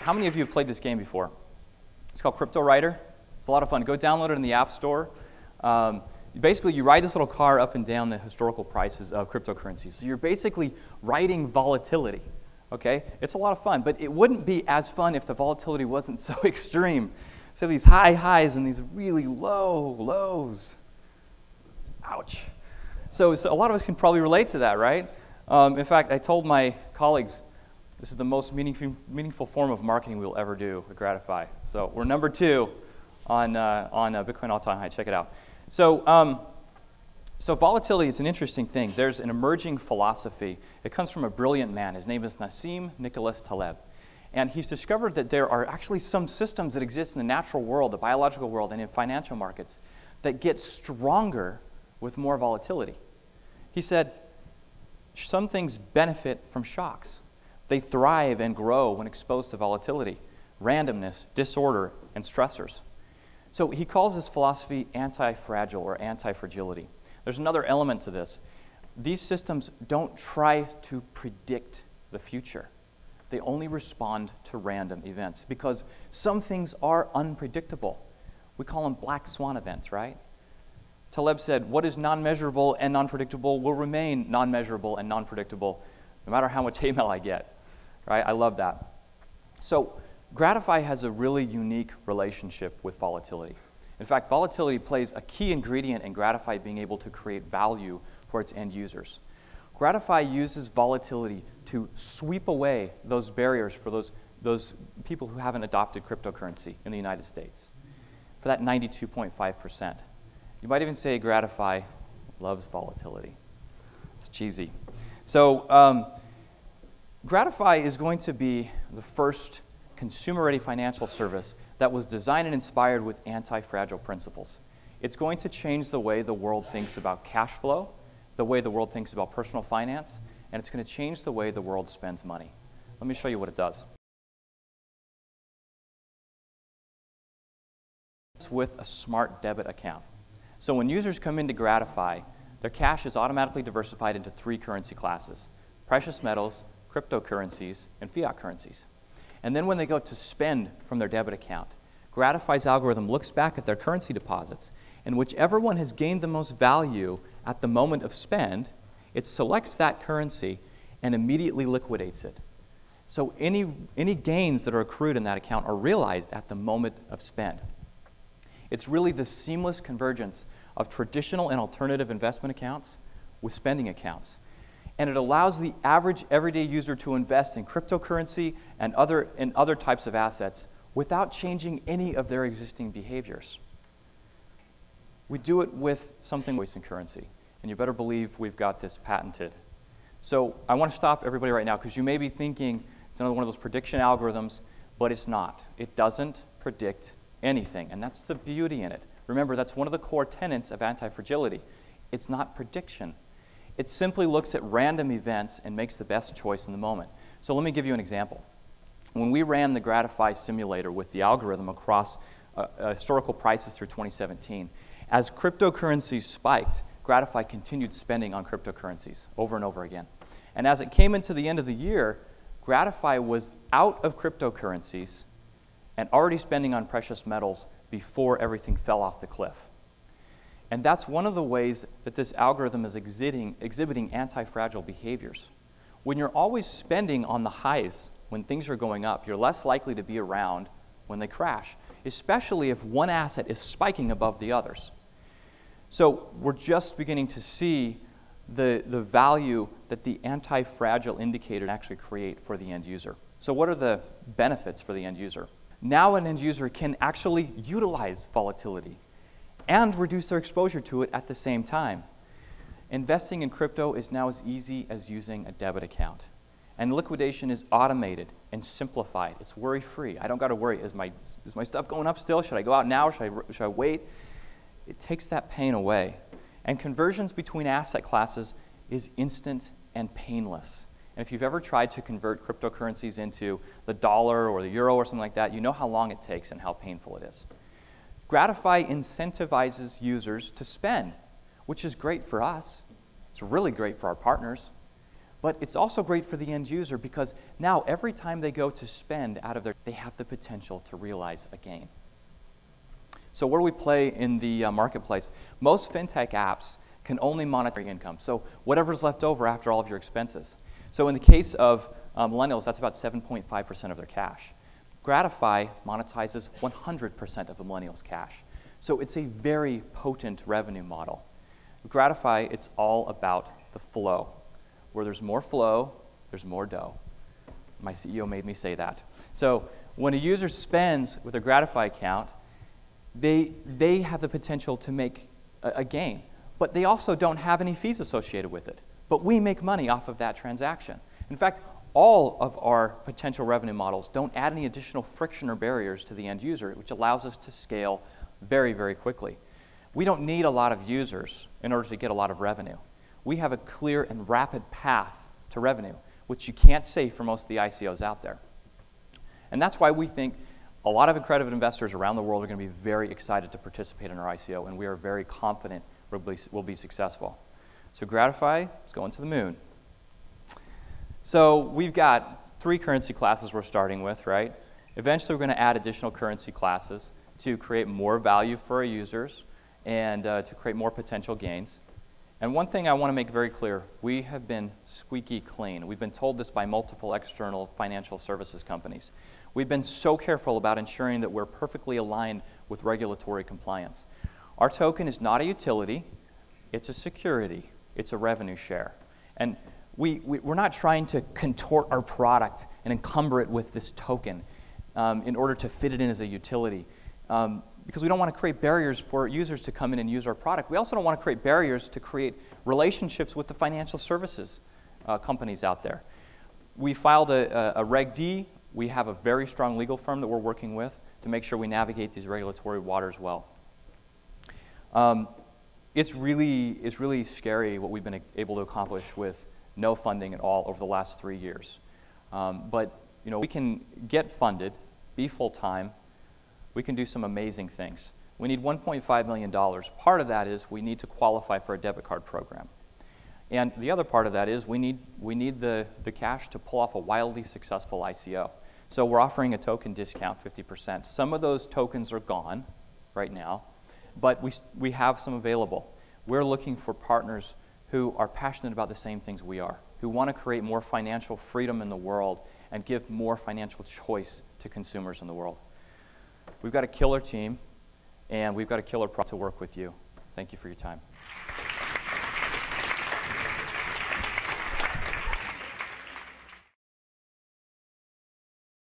how many of you have played this game before? It's called Crypto Writer. It's a lot of fun. Go download it in the App Store. Basically, you ride this little car up and down the historical prices of cryptocurrencies. So you're basically writing volatility. Okay? It's a lot of fun, but it wouldn't be as fun if the volatility wasn't so extreme. So these high highs and these really low lows. Ouch. So a lot of us can probably relate to that, right? In fact, I told my colleagues, this is the most meaningful form of marketing we'll ever do at GratiFi. So we're number 2 on Bitcoin all-time high. Check it out. So volatility is an interesting thing. There's an emerging philosophy. It comes from a brilliant man. His name is Nassim Nicholas Taleb. And he's discovered that there are actually some systems that exist in the natural world, the biological world, and in financial markets that get stronger with more volatility. He said some things benefit from shocks. They thrive and grow when exposed to volatility, randomness, disorder, and stressors. So he calls this philosophy anti-fragile or anti-fragility. There's another element to this. These systems don't try to predict the future. They only respond to random events because some things are unpredictable. We call them black swan events, right? Taleb said, what is non-measurable and non-predictable will remain non-measurable and non-predictable no matter how much email I get, right? I love that. So GratiFi has a really unique relationship with volatility. In fact, volatility plays a key ingredient in GratiFi being able to create value for its end users. GratiFi uses volatility to sweep away those barriers for those people who haven't adopted cryptocurrency in the United States, for that 92.5%. You might even say GratiFi loves volatility. It's cheesy. So GratiFi is going to be the first consumer-ready financial service that was designed and inspired with anti-fragile principles. It's going to change the way the world thinks about cash flow, the way the world thinks about personal finance, and it's going to change the way the world spends money. Let me show you what it does. It's with a smart debit account. So when users come into GratiFi, their cash is automatically diversified into 3 currency classes: precious metals, cryptocurrencies, and fiat currencies. And then when they go to spend from their debit account, GratiFi's algorithm looks back at their currency deposits, and whichever one has gained the most value at the moment of spend, it selects that currency and immediately liquidates it. So any gains that are accrued in that account are realized at the moment of spend. It's really the seamless convergence of traditional and alternative investment accounts with spending accounts. And it allows the average everyday user to invest in cryptocurrency and other types of assets without changing any of their existing behaviors. We do it with something wasting currency, and you better believe we've got this patented. So I want to stop everybody right now because you may be thinking it's another one of those prediction algorithms, but it's not. It doesn't predict anything, and that's the beauty in it. Remember, that's one of the core tenets of anti-fragility. It's not prediction. It simply looks at random events and makes the best choice in the moment. So let me give you an example. When we ran the GratiFi simulator with the algorithm across historical prices through 2017, as cryptocurrencies spiked, GratiFi continued spending on cryptocurrencies over and over again. And as it came into the end of the year, GratiFi was out of cryptocurrencies and already spending on precious metals before everything fell off the cliff. And that's one of the ways that this algorithm is exhibiting anti-fragile behaviors. When you're always spending on the highs when things are going up, you're less likely to be around when they crash, especially if one asset is spiking above the others. So we're just beginning to see the value that the anti-fragile indicator can actually create for the end user. So what are the benefits for the end user? Now an end user can actually utilize volatility and reduce their exposure to it at the same time. Investing in crypto is now as easy as using a debit account. And liquidation is automated and simplified. It's worry-free. I don't got to worry. Is my stuff going up still? Should I go out now? Should I wait? It takes that pain away. And conversions between asset classes is instant and painless. And if you've ever tried to convert cryptocurrencies into the dollar or the euro or something like that, you know how long it takes and how painful it is. GratiFi incentivizes users to spend, which is great for us. It's really great for our partners. But it's also great for the end user because now every time they go to spend out of their, they have the potential to realize a gain. So where do we play in the marketplace? Most fintech apps can only monetize income, so whatever's left over after all of your expenses. So in the case of millennials, that's about 7.5% of their cash. GratiFi monetizes 100% of a millennial's cash. So it's a very potent revenue model. With GratiFi, it's all about the flow. Where there's more flow, there's more dough. My CEO made me say that. So when a user spends with a GratiFi account, they have the potential to make a gain, but they also don't have any fees associated with it. But we make money off of that transaction. In fact, all of our potential revenue models don't add any additional friction or barriers to the end user, which allows us to scale very, very quickly. We don't need a lot of users in order to get a lot of revenue. We have a clear and rapid path to revenue, which you can't say for most of the ICOs out there. And that's why we think a lot of accredited investors around the world are going to be very excited to participate in our ICO, and we are very confident we'll be successful. So GratiFi is going to the moon. So we've got 3 currency classes we're starting with, right? Eventually we're going to add additional currency classes to create more value for our users and to create more potential gains. And one thing I want to make very clear, we have been squeaky clean. We've been told this by multiple external financial services companies. We've been so careful about ensuring that we're perfectly aligned with regulatory compliance. Our token is not a utility, it's a security, it's a revenue share. And we're not trying to contort our product and encumber it with this token in order to fit it in as a utility. Because we don't want to create barriers for users to come in and use our product. We also don't want to create barriers to create relationships with the financial services companies out there. We filed a Reg D. We have a very strong legal firm that we're working with to make sure we navigate these regulatory waters well. It's really scary what we've been able to accomplish with no funding at all over the last 3 years. But we can get funded, be full-time. We can do some amazing things. We need $1.5 million. Part of that is we need to qualify for a debit card program. And the other part of that is we need the cash to pull off a wildly successful ICO. So we're offering a token discount, 50%. Some of those tokens are gone right now, but we have some available. We're looking for partners who are passionate about the same things we are, who want to create more financial freedom in the world and give more financial choice to consumers in the world. We've got a killer team, and we've got a killer product to work with you. Thank you for your time.